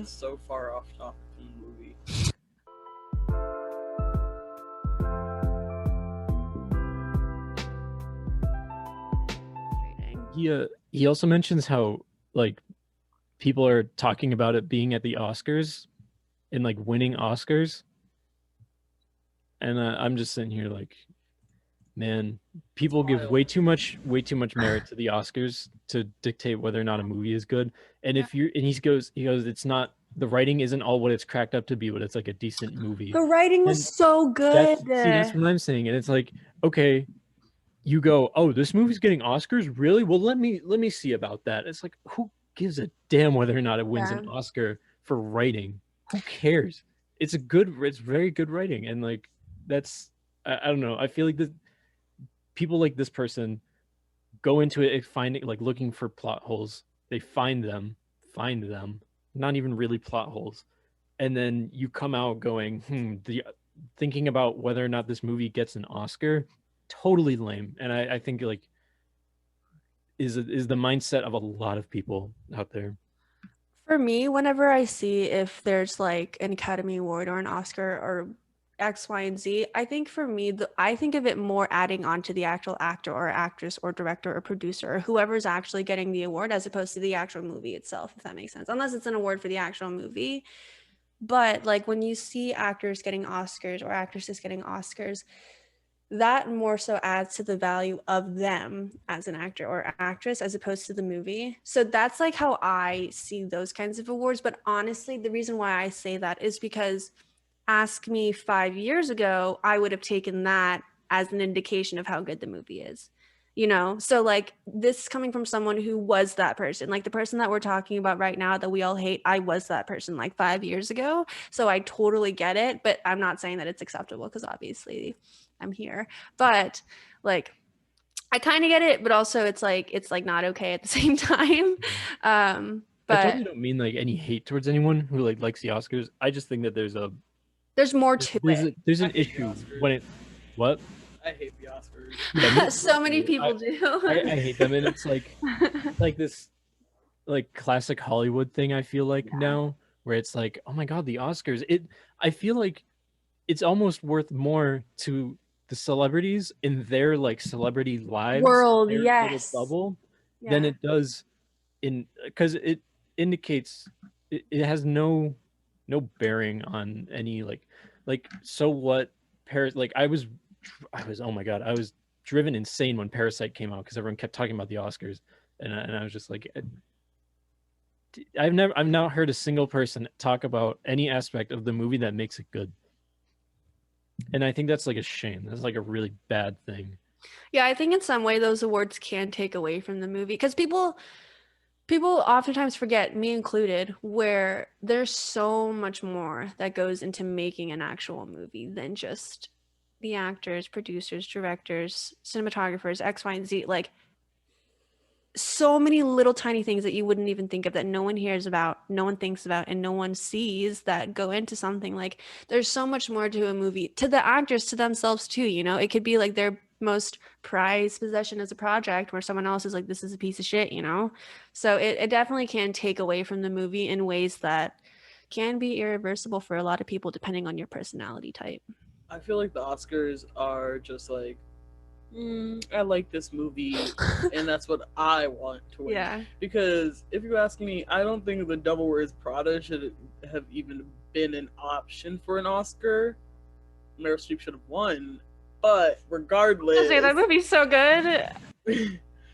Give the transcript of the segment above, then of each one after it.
So far off topic from the movie. He also mentions how like people are talking about it being at the Oscars and like winning Oscars, and I'm just sitting here like, man, people give way too much merit to the Oscars to dictate whether or not a movie is good. And if you and he goes, it's not, the writing isn't all what it's cracked up to be, but it's like a decent movie. The writing was And so good. that's what I'm saying. And it's like, okay, you go, oh, this movie's getting Oscars, really? Well, let me see about that. It's like, who gives a damn whether or not it wins an Oscar for writing? Who cares? It's very good writing, and like that's I don't know. I feel like people like this person go into it finding, like, looking for plot holes. They find them, not even really plot holes, and then you come out going, thinking about whether or not this movie gets an Oscar, totally lame. And I think like is the mindset of a lot of people out there. For me, whenever I see if there's like an Academy Award or an Oscar or X, Y, and Z, I think for me, I think of it more adding on to the actual actor or actress or director or producer or whoever's actually getting the award as opposed to the actual movie itself, if that makes sense. Unless it's an award for the actual movie. But like when you see actors getting Oscars or actresses getting Oscars, that more so adds to the value of them as an actor or actress as opposed to the movie. So that's like how I see those kinds of awards. But honestly, the reason why I say that is because ask me 5 years ago, I would have taken that as an indication of how good the movie is. You know, so like this coming from someone who was that person, like the person that we're talking about right now that we all hate, I was that person like 5 years ago. So I totally get it, but I'm not saying that it's acceptable because obviously I'm here. But like I kind of get it, but also it's like not okay at the same time. I But totally don't mean like any hate towards anyone who like likes the Oscars. I just think that there's more to it. There's an issue when it what I hate the Oscars. Yeah, so many people do. I hate them, and it's like this like classic Hollywood thing. I feel like now, where it's like, oh my god, the Oscars. I feel like it's almost worth more to the celebrities in their like celebrity lives, World, their little yes. bubble, than it does in, because it indicates it has no bearing on any like so what Paris, like I was, oh my god, I was driven insane when Parasite came out because everyone kept talking about the Oscars, and I was just like, I've not heard a single person talk about any aspect of the movie that makes it good. And I think that's like a shame. That's like a really bad thing. Yeah, I think in some way those awards can take away from the movie because people oftentimes forget, me included, where there's so much more that goes into making an actual movie than just the actors, producers, directors, cinematographers, X, Y, and Z. Like so many little tiny things that you wouldn't even think of, that no one hears about, no one thinks about, and no one sees, that go into something. Like there's so much more to a movie, to the actors, to themselves too. You know, it could be like their most prized possession as a project where someone else is like, this is a piece of shit, you know? So it definitely can take away from the movie in ways that can be irreversible for a lot of people depending on your personality type. I feel like the Oscars are just like, I like this movie, and that's what I want to win. Yeah. Because if you ask me, I don't think The Devil Wears Prada should have even been an option for an Oscar. Meryl Streep should have won, but regardless, that movie's so good.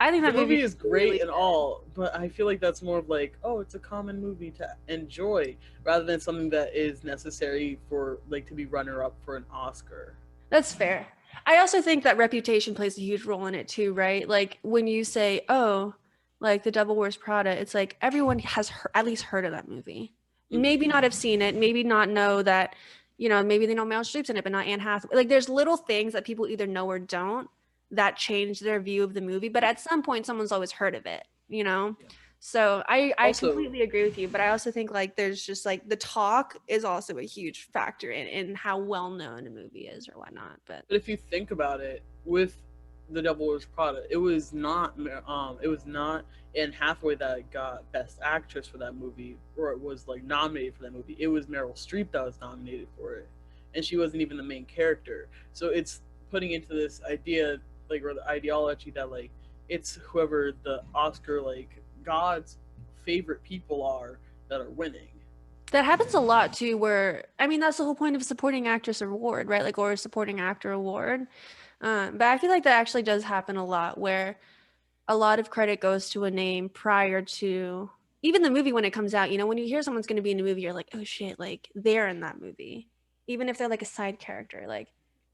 I think that movie is great really and all, but I feel like that's more of like, oh, it's a common movie to enjoy rather than something that is necessary for like to be runner up for an Oscar. That's fair. I also think that reputation plays a huge role in it too, right? Like when you say, oh, like The Devil Wears Prada, it's like everyone has at least heard of that movie. Maybe not have seen it, maybe not know that, you know, maybe they know Meryl Streep's in it, but not Anne Hathaway. Like there's little things that people either know or don't that change their view of the movie, but at some point someone's always heard of it, you know? Yeah. So I completely agree with you, but I also think like there's just like the talk is also a huge factor in how well known a movie is or whatnot. But if you think about it, with The Devil Wears Prada. It was not Anne Hathaway that got Best Actress for that movie, or it was like nominated for that movie. It was Meryl Streep that was nominated for it, and she wasn't even the main character. So it's putting into this idea, like, or the ideology that like it's whoever the Oscar like God's favorite people are that are winning. That happens a lot too, where I mean that's the whole point of a supporting actress award, right? Like, or a supporting actor award. But I feel like that actually does happen a lot, where a lot of credit goes to a name prior to even the movie when it comes out. You know, when you hear someone's going to be in a movie, you're like, oh shit, like they're in that movie, even if they're like a side character, like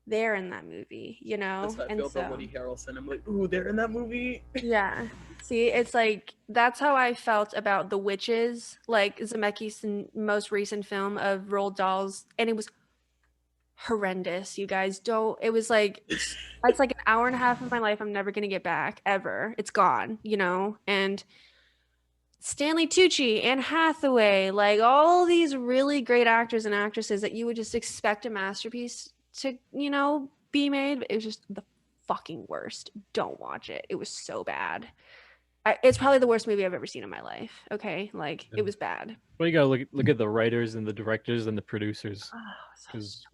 they're in that movie, you know. That's how I and feel about Woody Harrelson. I'm like, ooh, they're in that movie. Yeah. See, it's like that's how I felt about The Witches, like Zemeckis' most recent film of Roald Dahl's, and it was horrendous. You guys don't. It was like that's like an hour and a half of my life I'm never gonna get back ever. It's gone, you know. And Stanley Tucci, Anne Hathaway, like all these really great actors and actresses that you would just expect a masterpiece to, you know, be made. But it was just the fucking worst. Don't watch it. It was so bad. It's probably the worst movie I've ever seen in my life. Okay, like it was bad. Well, you gotta look at the writers and the directors and the producers, because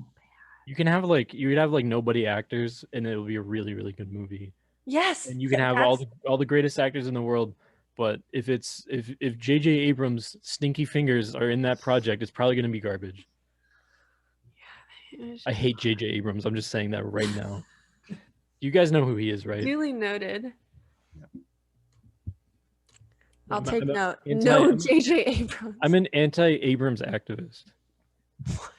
you can have like nobody actors and it'll be a really, really good movie. Yes, and you can have all the greatest actors in the world, but if J.J. Abrams' stinky fingers are in that project, it's probably gonna be garbage. I hate J.J. Abrams. I'm just saying that right now. You guys know who he is, right? Duly noted. I'll take note. No J.J. Abrams. I'm an anti-Abrams activist. What?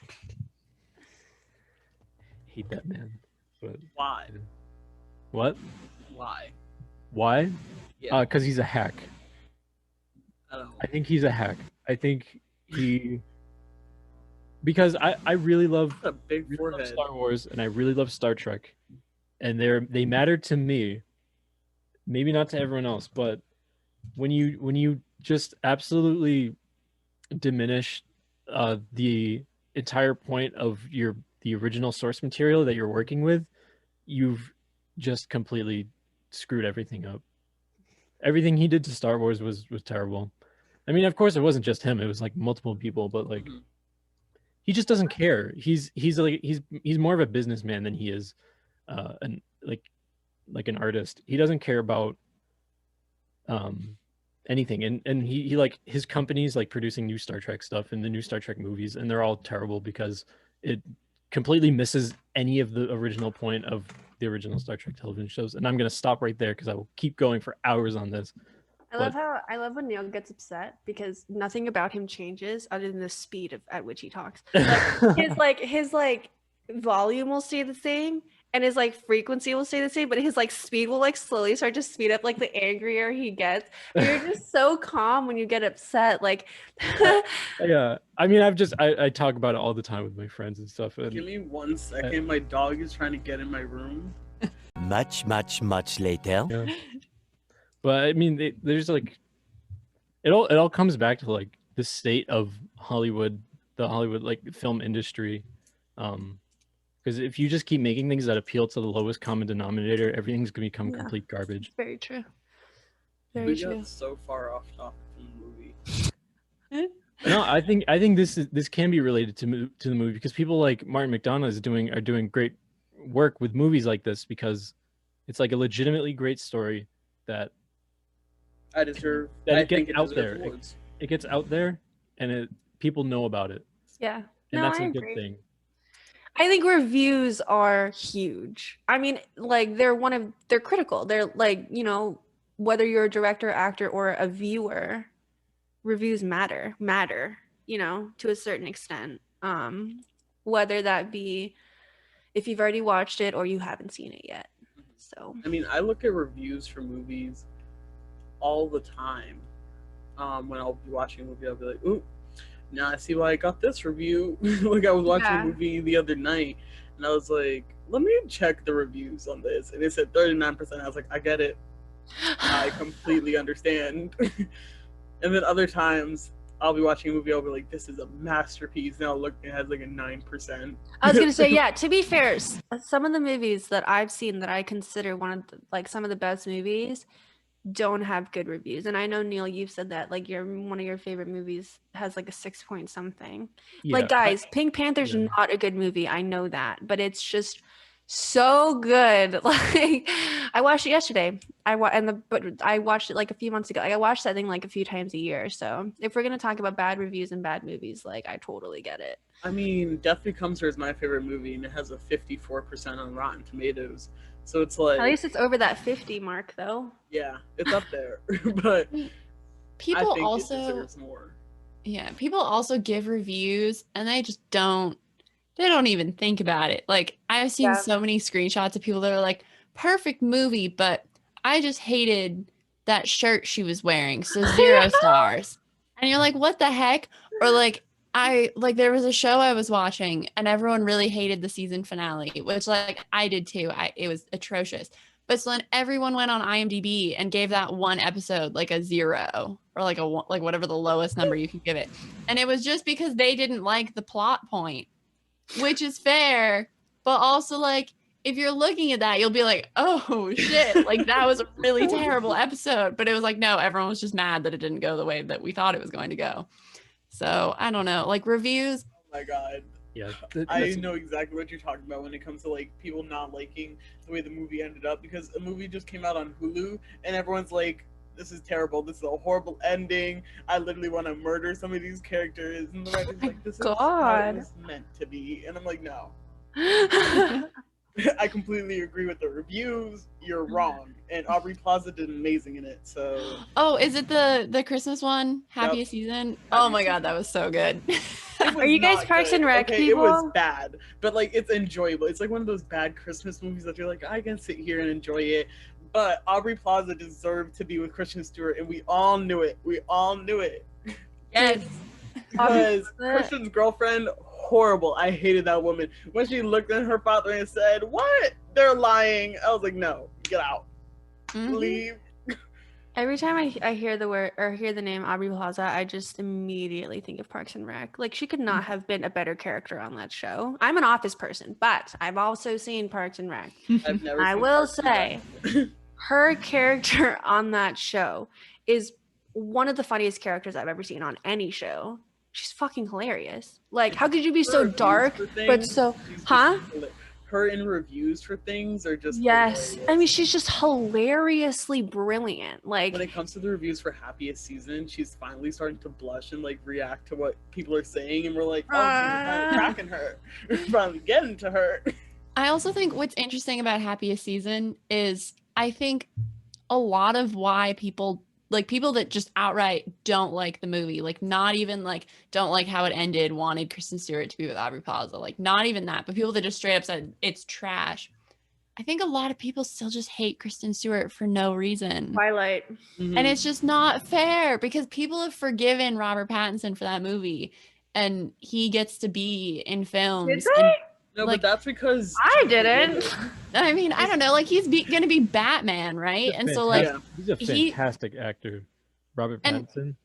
Hate that man. But why? What? Why? Why? Yeah. Because he's a hack. I think he's a hack. I think he... Because I really love Star Wars and I really love Star Trek. And they matter to me. Maybe not to everyone else, but when you just absolutely diminish the entire point of the original source material that you're working with, you've just completely screwed everything up. Everything he did to Star Wars was terrible. I mean, of course it wasn't just him, it was like multiple people, but like he just doesn't care. He's more of a businessman than he is like an artist. He doesn't care about anything, and he like his company's like producing new Star Trek stuff and the new Star Trek movies, and they're all terrible because it completely misses any of the original point of the original Star Trek television shows. And I'm gonna stop right there because I will keep going for hours on this. I love when Neil gets upset because nothing about him changes other than the speed at which he talks. Like his volume will stay the same and his like frequency will stay the same, but his like speed will like slowly start to speed up like the angrier he gets. You're just so calm when you get upset. Like yeah, I mean, I talk about it all the time with my friends and stuff. And give me 1 second. My dog is trying to get in my room. Much later. Yeah. But I mean, there's like it all comes back to like the state of Hollywood, the Hollywood like film industry. Because if you just keep making things that appeal to the lowest common denominator, everything's gonna become complete garbage. Very true. We got so far off topic from the movie. No, I think this can be related to the movie because people like Martin McDonagh are doing great work with movies like this because it's like a legitimately great story that it gets out there. It gets out there, and people know about it. Yeah, and that's a good thing. I think reviews are huge. I mean, like they're critical. They're like, you know, whether you're a director, actor, or a viewer, reviews matter, you know, to a certain extent. Whether that be if you've already watched it or you haven't seen it yet. So I mean, I look at reviews for movies all the time. When I'll be watching a movie, I'll be like, ooh, now I see why I got this review. Like I was watching a movie the other night and I was like, let me check the reviews on this, and it said 39%. I was like, I get it. I completely understand. And then other times I'll be watching a movie, I'll be like, this is a masterpiece. Now look, it has like a 9%. I was gonna say, yeah, to be fair, some of the movies that I've seen that I consider one of the, like some of the best movies don't have good reviews. And I know, Neil, you've said that like one of your favorite movies has like a 6 point something. Yeah, Like, guys, Pink Panther's not a good movie. I know that, but it's just so good. Like, I watched it yesterday. But I watched it like a few months ago. Like, I watched that thing like a few times a year. So if we're gonna talk about bad reviews and bad movies, like, I totally get it. I mean, Death Becomes Her is my favorite movie, and it has a 54% on Rotten Tomatoes. So it's like, At least it's over that 50 mark, though. yeah, it's up there. But people I think also it deserves more. Yeah, people also give reviews and they just don't even think about it. Like, I've seen so many screenshots of people that are like, perfect movie, but I just hated that shirt she was wearing, so 0 stars. And you're like, what the heck? Or like, there was a show I was watching and everyone really hated the season finale, which like I did too. It was atrocious. But so then everyone went on IMDb and gave that one episode like a 0 or like like whatever the lowest number you could give it. And it was just because they didn't like the plot point, which is fair. But also, like, if you're looking at that, you'll be like, oh shit, like that was a really terrible episode. But it was like, no, everyone was just mad that it didn't go the way that we thought it was going to go. So I don't know, like reviews. Oh my god. Yeah, I know exactly what you're talking about when it comes to like people not liking the way the movie ended up, because a movie just came out on Hulu and everyone's like, this is terrible, this is a horrible ending, I literally want to murder some of these characters, and the writer's like, this is how it was meant to be, and I'm like, no. I completely agree with the reviews. You're wrong, and Aubrey Plaza did amazing in it. So. Oh, is it the Christmas one? Happiest Season. Oh my god, that was so good. Are you guys Parks and Rec people? It was bad, but like it's enjoyable. It's like one of those bad Christmas movies that you're like, I can sit here and enjoy it. But Aubrey Plaza deserved to be with Kristen Stewart, and we all knew it. We all knew it. Yes. Because Kristen's girlfriend, horrible. I hated that woman. When she looked at her father and said, what? They're lying. I was like, no, get out. Leave. Every time I hear the word or hear the name Aubrey Plaza, I just immediately think of Parks and Rec. Like, she could not have been a better character on that show. I'm an Office person, but I've also seen Parks and Rec. I've never I seen will Parks and say, Rec. her character on that show is one of the funniest characters I've ever seen on any show. She's fucking hilarious. Like, how could you be so dark, but so, huh? Her in reviews for things are just hilarious. I mean, she's just hilariously brilliant. Like, when it comes to the reviews for Happiest Season, she's finally starting to blush and like react to what people are saying, and we're like, oh, we're finally tracking her. We're finally getting to her. I also think what's interesting about Happiest Season is I think a lot of why people that just outright don't like the movie, like not even like don't like how it ended, wanted Kristen Stewart to be with Aubrey Plaza, like not even that, but people that just straight up said it's trash. I think a lot of people still just hate Kristen Stewart for no reason. Twilight. And it's just not fair because people have forgiven Robert Pattinson for that movie and he gets to be in films. Did they? No, like, but that's because I didn't. I mean, I don't know. Like, he's gonna be Batman, right? And so, like, he's a fantastic actor, Robert Pattinson.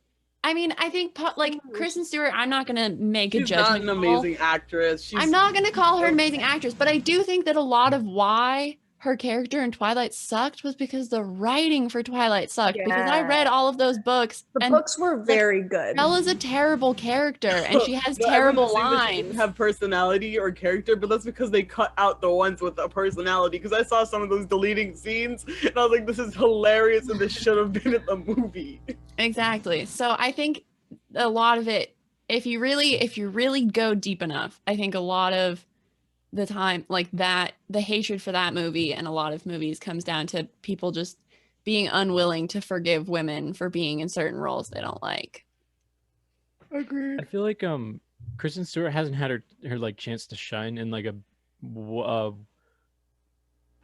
I mean, I think like Kristen Stewart, I'm not gonna make a judgment. She's not an amazing actress. I'm not gonna call her an amazing actress, but I do think that a lot of why her character in Twilight sucked was because the writing for Twilight sucked. Yeah. Because I read all of those books. The books were very good. Bella's a terrible character, and she has terrible lines. She didn't have personality or character, but that's because they cut out the ones with a personality. Because I saw some of those deleting scenes, and I was like, "This is hilarious, and this should have been in the movie." Exactly. So I think a lot of it, if you really go deep enough, I think a lot of the time, like that, the hatred for that movie and a lot of movies comes down to people just being unwilling to forgive women for being in certain roles they don't like. Agreed. I feel like Kristen Stewart hasn't had her like chance to shine in like a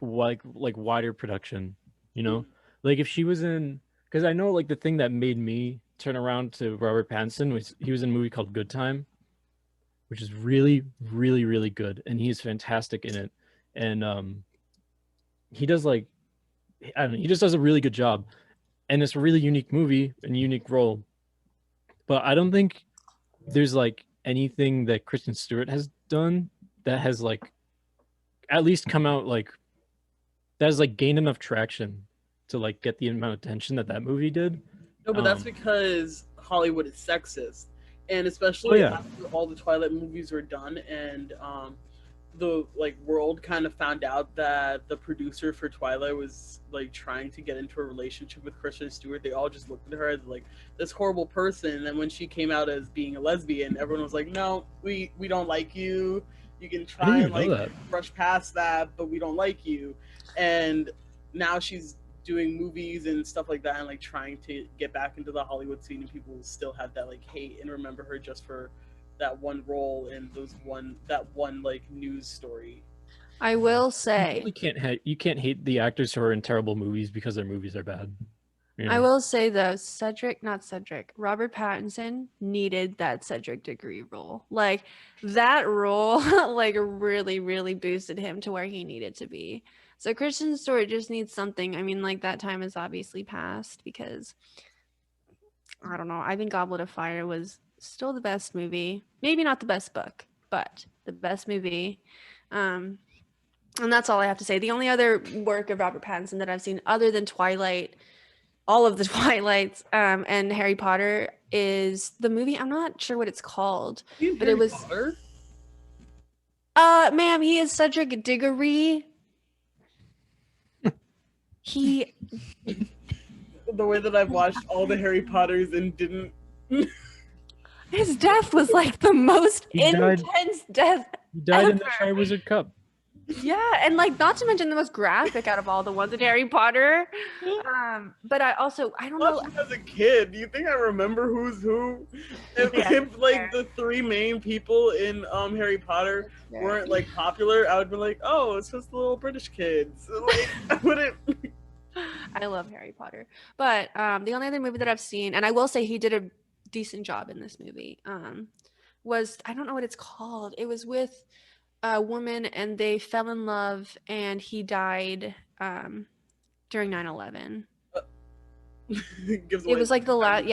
like wider production, you know? Like if she was in, because I know like the thing that made me turn around to Robert Pattinson was he was in a movie called Good Time, which is really, really, really good. And he's fantastic in it. And he does like, I don't know, he just does a really good job. And it's a really unique movie and unique role. but I don't think there's like anything that Kristen Stewart has done that has like at least come out like that has like gained enough traction to like get the amount of attention that movie did. No, but that's because Hollywood is sexist, and especially after all the Twilight movies were done, and the like world kind of found out that the producer for Twilight was like trying to get into a relationship with Kristen Stewart. They all just looked at her as like this horrible person. And then when she came out as being a lesbian, everyone was like, "No, we don't like you. You can try and like brush past that, but we don't like you." And now she's doing movies and stuff like that, and like trying to get back into the Hollywood scene, and people still have that like hate and remember her just for that one role in that one like news story. I will say you can't hate the actors who are in terrible movies because their movies are bad. You know? I will say though, Robert Pattinson needed that Cedric Diggory role. Like that role like really, really boosted him to where he needed to be. So Kristen Stewart just needs something. I mean, like that time is obviously past because I don't know. I think Goblet of Fire was still the best movie. Maybe not the best book, but the best movie. And that's all I have to say. The only other work of Robert Pattinson that I've seen other than Twilight, all of the Twilights, and Harry Potter is the movie. I'm not sure what it's called, but it was. Potter? Ma'am, he is Cedric Diggory. He. The way that I've watched all the Harry Potters and didn't. His death was like the most intense death. He died ever. in the Triwizard Cup. Yeah, and like not to mention the most graphic out of all the ones in Harry Potter. But I don't know. As a kid, do you think I remember who's who? If like the three main people in Harry Potter weren't like popular, I would be like, oh, it's just the little British kids. Like I wouldn't. I love Harry Potter, but the only other movie that I've seen, and I will say he did a decent job in this movie, was I don't know what it's called. It was with a woman and they fell in love and he died during 9/11. It was like the last,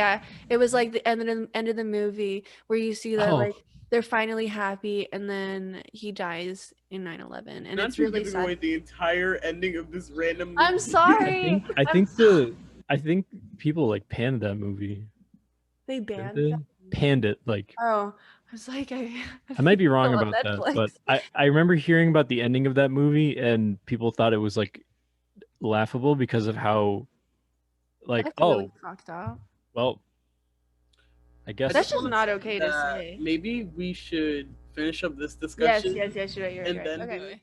it was like the end of the movie where you see that like they're finally happy and then he dies in 9/11, and it's really sad. Away the entire ending of this random movie. I'm sorry. I think people like panned that movie. They banned panned it like. Oh, I was like, I might be wrong about that, but I remember hearing about the ending of that movie and people thought it was like laughable because of how like really fucked up. Well, I guess that's just not okay to say. Maybe we should finish up this discussion. Yes, you're right. Then Okay.